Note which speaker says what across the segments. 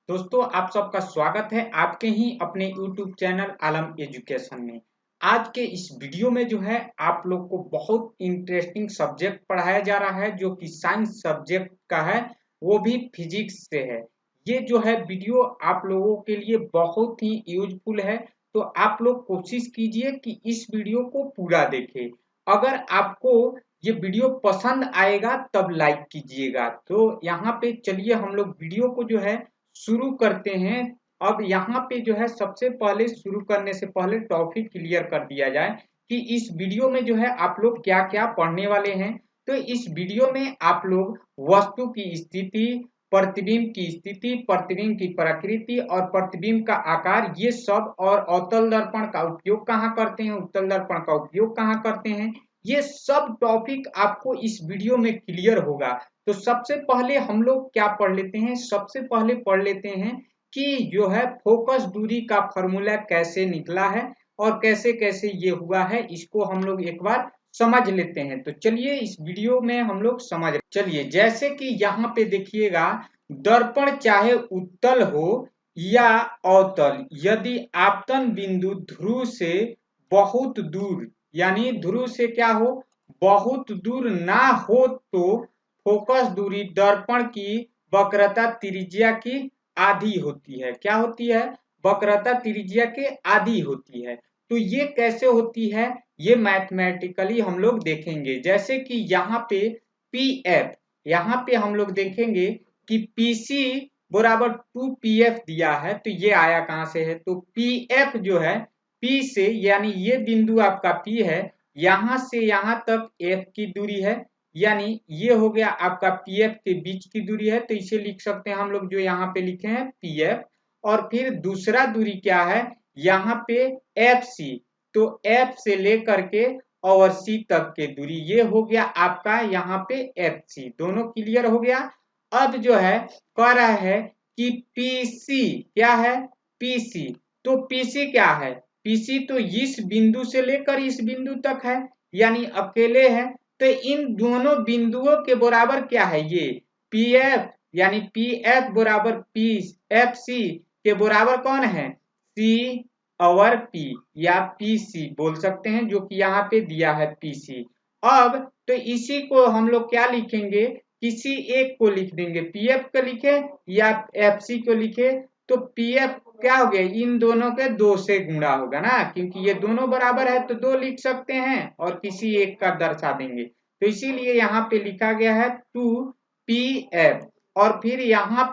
Speaker 1: दोस्तों आप सबका स्वागत है आपके ही अपने YouTube चैनल आलम एजुकेशन में। आज के इस वीडियो में जो है आप लोग को बहुत इंटरेस्टिंग सब्जेक्ट पढ़ाया जा रहा है जो कि साइंस सब्जेक्ट का है, वो भी फिजिक्स से है। ये जो है वीडियो आप लोगों के लिए बहुत ही यूजफुल है, तो आप लोग कोशिश कीजिए कि इस वीडियो को पूरा देखें। अगर आपको ये वीडियो पसंद आएगा तब लाइक कीजिएगा। तो यहाँ पे चलिए हम लोग वीडियो को जो है शुरू करते हैं। अब यहाँ पे जो है सबसे पहले शुरू करने से पहले टॉपिक क्लियर कर दिया जाए कि इस वीडियो में जो है आप लोग क्या क्या पढ़ने वाले हैं। तो इस वीडियो में आप लोग वस्तु की स्थिति, प्रतिबिंब की स्थिति, प्रतिबिंब की प्रकृति और प्रतिबिंब का आकार, ये सब, और अवतल दर्पण का उपयोग कहाँ करते हैं, उत्तल दर्पण का उपयोग कहाँ करते हैं, ये सब टॉपिक आपको इस वीडियो में क्लियर होगा। तो सबसे पहले हम लोग क्या पढ़ लेते हैं, सबसे पहले पढ़ लेते हैं कि जो है फोकस दूरी का फॉर्मूला कैसे निकला है और कैसे कैसे ये हुआ है, इसको हम लोग एक बार समझ लेते हैं। तो चलिए इस वीडियो में हम लोग समझ चलिए, जैसे कि यहाँ पे देखिएगा, दर्पण चाहे उत्तल हो या अवतल, यदि आपतन बिंदु ध्रुव से बहुत दूर, यानी ध्रुव से क्या हो, बहुत दूर ना हो, तो फोकस दूरी दर्पण की वक्रता त्रिज्या की आधी होती है। क्या होती है? वक्रता त्रिज्या के आधी होती है। तो ये कैसे होती है, ये मैथमेटिकली हम लोग देखेंगे। जैसे कि यहाँ पे पी एफ, यहाँ पे हम लोग देखेंगे कि पी सी बराबर 2pf दिया है। तो ये आया कहाँ से है, तो पी एफ जो है पी से, यानी ये बिंदु आपका पी है, यहां से यहां तक एफ की दूरी है, यानी ये हो गया आपका पीएफ के बीच की दूरी है। तो इसे लिख सकते हैं हम लोग, जो यहाँ पे लिखे हैं पीएफ। और फिर दूसरा दूरी क्या है, यहाँ पे एफ सी, तो एफ से लेकर के और सी तक के दूरी, ये हो गया आपका यहाँ पे एफ सी। दोनों क्लियर हो गया। अब जो है कह रहा है कि पीसी क्या है, पीसी, तो पीसी क्या है, पीसी तो इस बिंदु से लेकर इस बिंदु तक है, यानी अकेले है। तो इन दोनों बिंदुओं के बराबर क्या है, ये पी एफ, यानी पी एफ बराबर पी एफ सी के बराबर कौन है, सी और पी, या पी सी बोल सकते हैं, जो कि यहाँ पे दिया है पी सी। अब तो इसी को हम लोग क्या लिखेंगे, किसी एक को लिख देंगे, पी एफ को लिखे या एफ सी को लिखे। तो पी एफ क्या हो गया, इन दोनों के दो से गुणा होगा ना, क्योंकि ये दोनों बराबर है तो दो लिख सकते हैं और किसी एक का दर्शा देंगे। तो इसीलिए यहाँ पे लिखा गया है 2pf। और फिर यहाँ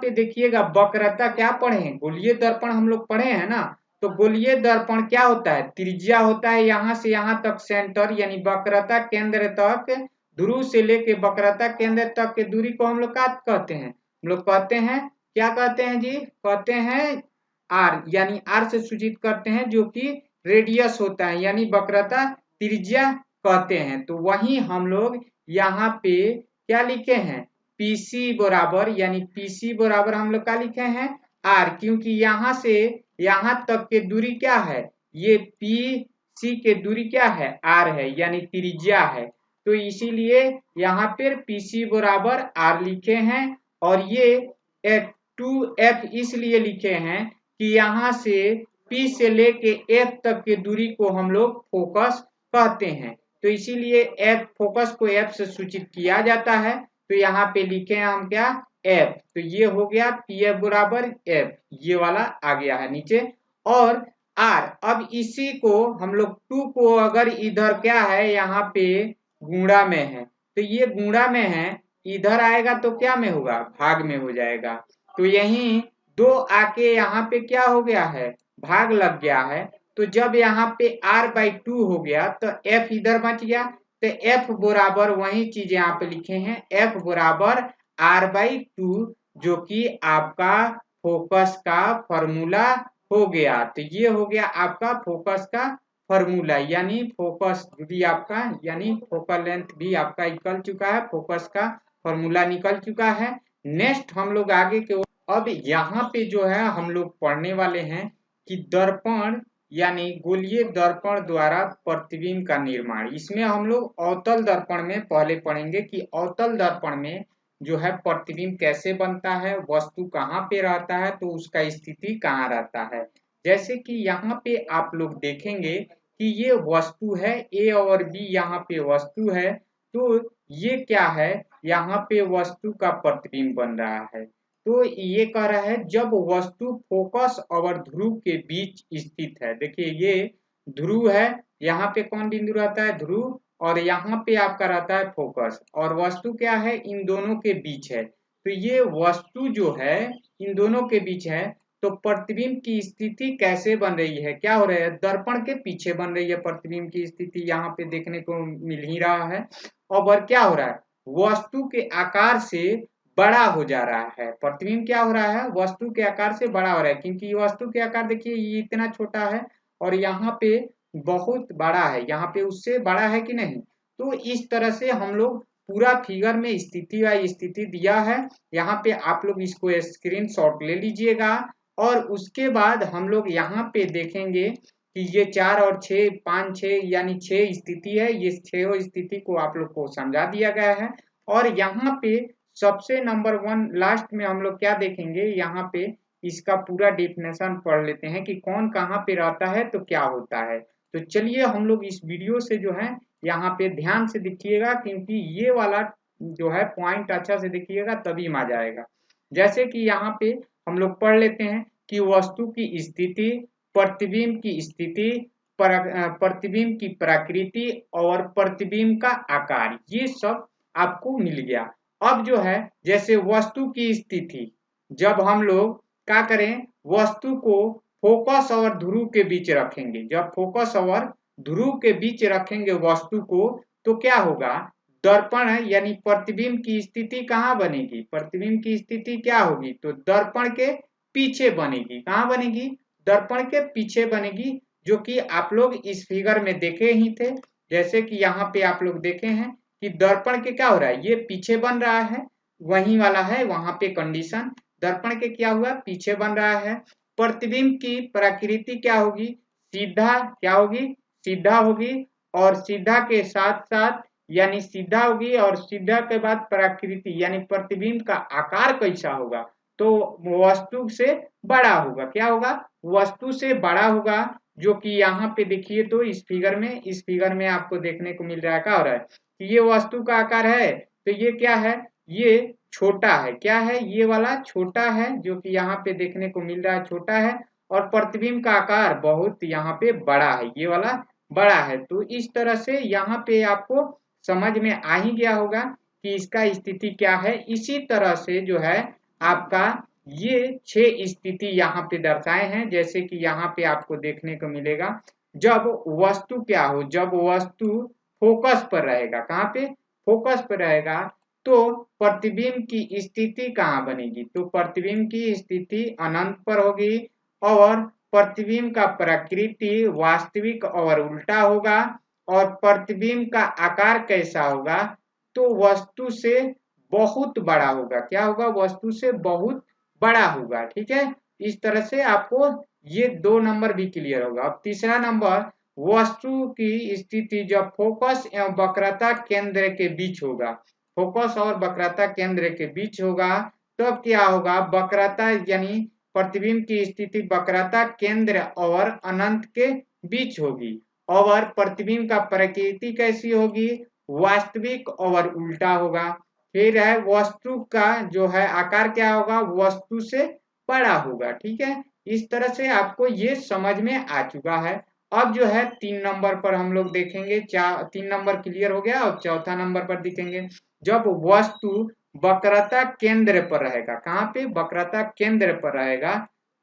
Speaker 1: पे देखिएगा वक्रता क्या पढ़े हैं, गोलीय दर्पण हम लोग पढ़े हैं ना। तो गोलीय दर्पण क्या होता है, त्रिज्या होता है यहाँ से यहाँ तक सेंटर, यानी वक्रता केंद्र तक, ध्रुव से लेके वक्रता केंद्र तक के दूरी को हम लोग क्या कहते हैं, हम लोग कहते हैं, क्या कहते हैं जी, कहते हैं आर, यानी आर से सूचित करते हैं, जो कि रेडियस होता है, यानी वक्रता त्रिज्या कहते हैं। तो वही हम लोग यहाँ पे क्या लिखे हैं, पीसी बराबर, यानी पीसी बराबर हम लोग क्या लिखे हैं, आर, क्योंकि यहाँ से यहाँ तक के दूरी क्या है, ये पी सी के दूरी क्या है, आर है, यानी त्रिज्या है। तो इसीलिए यहाँ पर पीसी बराबर आर लिखे हैं। और ये 2f इसलिए लिखे हैं कि यहाँ से P से लेके F तक की दूरी को हम लोग फोकस कहते हैं। तो इसीलिए F, फोकस को F से सूचित किया जाता है। तो यहाँ पे लिखे हैं हम क्या, F। तो ये हो गया PF बराबर F, ये वाला आ गया है नीचे। और R, अब इसी को हम लोग 2 को अगर इधर क्या है, यहाँ पे गुणा में है, तो ये गुणा में है, इधर आएगा तो क्या में होगा, भाग में हो जाएगा। तो यही दो आके यहाँ पे क्या हो गया है, भाग लग गया है। तो जब यहाँ पे r/2 हो गया तो f इधर बच गया। तो f बराबर वही चीज यहाँ पे लिखे हैं, f बराबर r/2, जो कि आपका फोकस का फॉर्मूला हो गया। तो ये हो गया आपका फोकस का फॉर्मूला, यानी फोकस भी आपका, यानी फोकल लेंथ भी आपका निकल चुका है, फोकस का फॉर्मूला निकल चुका है। नेक्स्ट हम लोग आगे के, अब यहाँ पे जो है हम लोग पढ़ने वाले हैं कि दर्पण, यानी गोलीय दर्पण द्वारा प्रतिबिंब का निर्माण। इसमें हम लोग अवतल दर्पण में पहले पढ़ेंगे कि अवतल दर्पण में जो है प्रतिबिंब कैसे बनता है, वस्तु कहाँ पे रहता है, तो उसका स्थिति कहाँ रहता है। जैसे कि यहाँ पे आप लोग देखेंगे कि ये वस्तु है, ए और बी यहाँ पे वस्तु है, तो ये क्या है, यहाँ पे वस्तु का प्रतिबिंब बन रहा है। तो ये कह रहा है जब वस्तु फोकस और ध्रुव के बीच स्थित है। देखिए ये ध्रुव है, यहाँ पे कौन बिंदु रहता है, ध्रुव, और यहाँ पे आपका रहता है फोकस, और वस्तु क्या है, इन दोनों के बीच है। तो ये वस्तु जो है इन दोनों के बीच है, तो प्रतिबिंब की स्थिति कैसे बन रही है, क्या हो रहा है, दर्पण के पीछे बन रही है प्रतिबिंब की स्थिति, यहाँ पे देखने को मिल ही रहा है। और क्या हो रहा है, वस्तु के आकार से बड़ा हो जा रहा है, प्रतिबिंब क्या हो रहा है, वस्तु के आकार से बड़ा हो रहा है, क्योंकि वस्तु के आकार देखिए ये इतना छोटा है और यहाँ पे बहुत बड़ा है, यहाँ पे उससे बड़ा है कि नहीं। तो इस तरह से हम लोग पूरा फिगर में स्थिति बाई स्थिति दिया है, यहाँ पे आप लोग इसको स्क्रीनशॉट ले लीजिएगा। और उसके बाद हम लोग यहाँ पे देखेंगे कि ये 4 और 6, 5, 6 यानी 6 स्थिति है, ये 6 स्थिति को आप लोग को समझा दिया गया है। और यहाँ पे सबसे नंबर 1 लास्ट में हम लोग क्या देखेंगे, यहाँ पे इसका पूरा डेफिनेशन पढ़ लेते हैं कि कौन कहाँ पे रहता है तो क्या होता है। तो चलिए हम लोग इस वीडियो से जो है यहाँ पे ध्यान से देखिएगा, क्योंकि ये वाला जो है पॉइंट अच्छा से देखिएगा तभी मजा आएगा। जैसे कि यहाँ पे हम लोग पढ़ लेते हैं कि वस्तु की स्थिति, प्रतिबिंब की स्थिति, प्रतिबिंब की प्रकृति और प्रतिबिंब का आकार, ये सब आपको मिल गया। अब जो है जैसे वस्तु की स्थिति, जब हम लोग क्या करें, वस्तु को फोकस और ध्रुव के बीच रखेंगे, जब फोकस और ध्रुव के बीच रखेंगे वस्तु को, तो क्या होगा, दर्पण यानी प्रतिबिंब की स्थिति कहाँ बनेगी, प्रतिबिंब की स्थिति क्या होगी, तो दर्पण के पीछे बनेगी। कहाँ बनेगी, दर्पण के पीछे बनेगी, जो कि आप लोग इस फिगर में देखे ही थे। जैसे कि यहाँ पे आप लोग देखे हैं कि दर्पण के क्या हो रहा है, ये पीछे बन रहा है, वही वाला है वहां पे कंडीशन, दर्पण के क्या हुआ, पीछे बन रहा है। प्रतिबिंब की प्रकृति क्या होगी, सीधा क्या होगी, सीधा होगी, और सीधा के साथ साथ यानी सीधा होगी, और सीधा के बाद प्रकृति यानी प्रतिबिंब का आकार कैसा होगा, तो वस्तु से बड़ा होगा। क्या होगा, वस्तु से बड़ा होगा, जो कि यहाँ पे देखिए तो इस फिगर में आपको देखने को मिल रहा है, क्या हो रहा है कि ये वस्तु का आकार है, तो ये क्या है, ये छोटा है, क्या है, ये वाला छोटा है, जो कि यहाँ पे देखने को मिल रहा है छोटा है, और प्रतिबिंब का आकार बहुत यहाँ पे बड़ा है, ये वाला बड़ा है। तो इस तरह से यहाँ पे आपको समझ में आ ही गया होगा कि इसका स्थिति क्या है। इसी तरह से जो है आपका ये 6 स्थिति यहाँ पे दर्शाए हैं। जैसे कि यहाँ पे आपको देखने को मिलेगा, जब वस्तु क्या हो, जब वस्तु फोकस पर रहेगा, कहाँ पे, फोकस पर रहेगा, तो प्रतिबिंब की स्थिति कहाँ बनेगी, तो प्रतिबिंब की स्थिति अनंत पर होगी, और प्रतिबिंब का प्रकृति वास्तविक और उल्टा होगा, और प्रतिबिंब का आकार कैसा होगा, तो वस्तु से बहुत बड़ा होगा। क्या होगा, वस्तु से बहुत बड़ा होगा। ठीक है, इस तरह से आपको ये 2 नंबर भी क्लियर होगा। अब तीसरा नंबर, वस्तु की स्थिति जब फोकस एवं वक्रता केंद्र के बीच होगा, फोकस और वक्रता केंद्र के बीच होगा, तब क्या होगा, वक्रता यानी प्रतिबिंब की स्थिति वक्रता केंद्र और अनंत के बीच होगी, और प्रतिबिंब का प्रकृति कैसी होगी, वास्तविक और उल्टा होगा। फिर है वस्तु का जो है आकार क्या होगा, वस्तु से बड़ा होगा। ठीक है, इस तरह से आपको ये समझ में आ चुका है। अब जो है 3 नंबर पर हम लोग देखेंगे, 3 नंबर क्लियर हो गया, और चौथा नंबर पर देखेंगे, जब वस्तु वक्रता केंद्र पर रहेगा, कहाँ पे, वक्रता केंद्र पर रहेगा,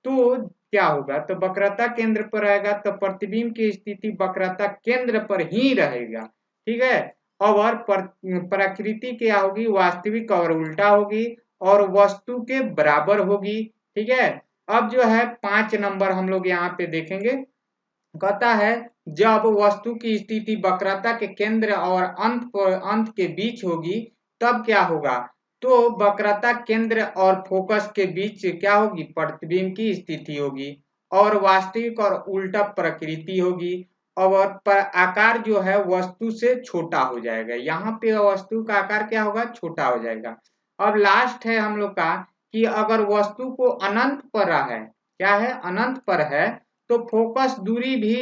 Speaker 1: तो क्या होगा, तो वक्रता केंद्र पर रहेगा तो प्रतिबिंब की स्थिति वक्रता केंद्र पर ही रहेगा। ठीक है, और प्रकृति क्या होगी, वास्तविक और उल्टा होगी, और वस्तु के बराबर होगी। ठीक है, अब जो है 5 नंबर हम लोग यहाँ पे देखेंगे, कहता है जब वस्तु की स्थिति वक्रता के केंद्र और अंत के बीच होगी, तब क्या होगा, तो वक्रता केंद्र और फोकस के बीच क्या होगी, प्रतिबिंब की स्थिति होगी, और वास्तविक और उल्टा प्रकृति होगी, और आकार जो है वस्तु से छोटा हो जाएगा। यहाँ पे वस्तु का आकार क्या होगा, छोटा हो जाएगा। अब लास्ट है हम लोग का कि अगर वस्तु को अनंत पर रहा है, क्या है, अनंत पर है, तो फोकस दूरी भी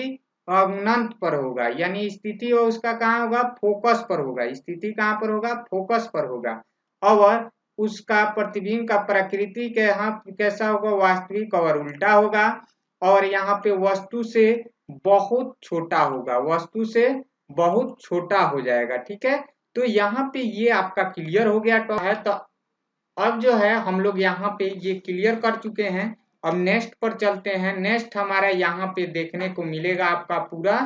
Speaker 1: अनंत पर होगा, यानी स्थिति उसका कहाँ होगा, फोकस पर होगा। स्थिति कहाँ पर होगा, फोकस पर होगा। और उसका प्रतिबिंब का प्रकृति के यहाँ कैसा होगा, वास्तविक और उल्टा होगा। और यहाँ पे वस्तु से बहुत छोटा होगा, वस्तु से बहुत छोटा हो जाएगा। ठीक है, तो यहाँ पे ये आपका क्लियर हो गया तो है। तो अब जो है हम लोग यहाँ पे ये क्लियर कर चुके हैं। अब नेक्स्ट पर चलते हैं। नेक्स्ट हमारा यहाँ पे देखने को मिलेगा आपका पूरा,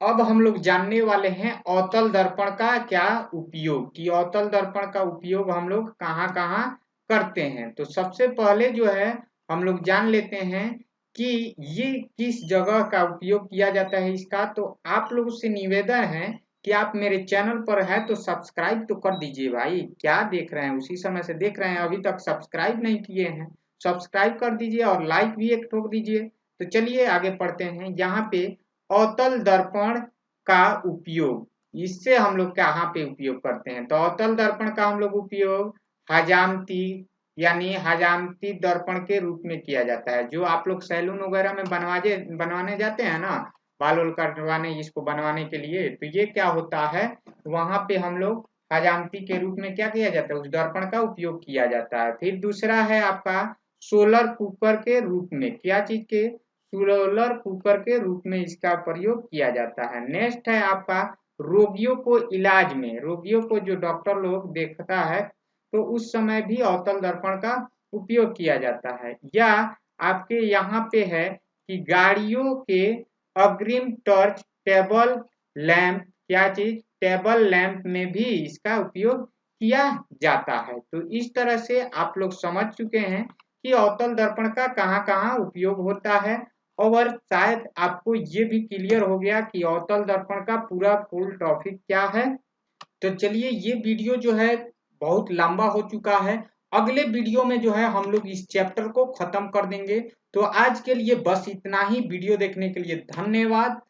Speaker 1: अब हम लोग जानने वाले हैं अवतल दर्पण का क्या उपयोग, कि अवतल दर्पण का उपयोग हम लोग कहाँ कहाँ करते हैं। तो सबसे पहले जो है हम लोग जान लेते हैं कि ये किस जगह का उपयोग किया जाता है इसका। तो आप लोगों से निवेदन है कि आप मेरे चैनल पर है तो सब्सक्राइब तो कर दीजिए भाई, क्या देख रहे हैं, उसी समय से देख रहे हैं, अभी तक सब्सक्राइब नहीं किए हैं, सब्सक्राइब कर दीजिए और लाइक भी एक ठोक दीजिए। तो चलिए आगे पढ़ते हैं। यहाँ पे अवतल दर्पण का उपयोग, इससे हम लोग कहाँ पे उपयोग करते हैं। तो अवतल दर्पण का हम लोग उपयोग हजामती यानी हजामती दर्पण के रूप में किया जाता है। जो आप लोग सैलून वगैरह में बनवाने जाते हैं ना, बाल वाल कटवाने, इसको बनवाने के लिए, तो ये क्या होता है, वहां पे हम लोग हजामती के रूप में क्या किया जाता है, उस दर्पण का उपयोग किया जाता है। फिर दूसरा है आपका सोलर कुकर के रूप में, क्या चीज के, सोलर कुकर के रूप में इसका प्रयोग किया जाता है। नेक्स्ट है आपका रोगियों को इलाज में, रोगियों को जो डॉक्टर लोग देखता है तो उस समय भी अवतल दर्पण का उपयोग किया जाता है। या आपके यहाँ पे है कि गाड़ियों के अग्रिम टॉर्च टेबल लैंप, क्या चीज, टेबल लैंप में भी इसका उपयोग किया जाता है। तो इस तरह से आप लोग समझ चुके हैं कि अवतल दर्पण का कहाँ कहाँ उपयोग होता है। और शायद आपको ये भी क्लियर हो गया कि अवतल दर्पण का पूरा फुल टॉपिक क्या है। तो चलिए, ये वीडियो जो है बहुत लंबा हो चुका है, अगले वीडियो में जो है हम लोग इस चैप्टर को खत्म कर देंगे। तो आज के लिए बस इतना ही। वीडियो देखने के लिए धन्यवाद।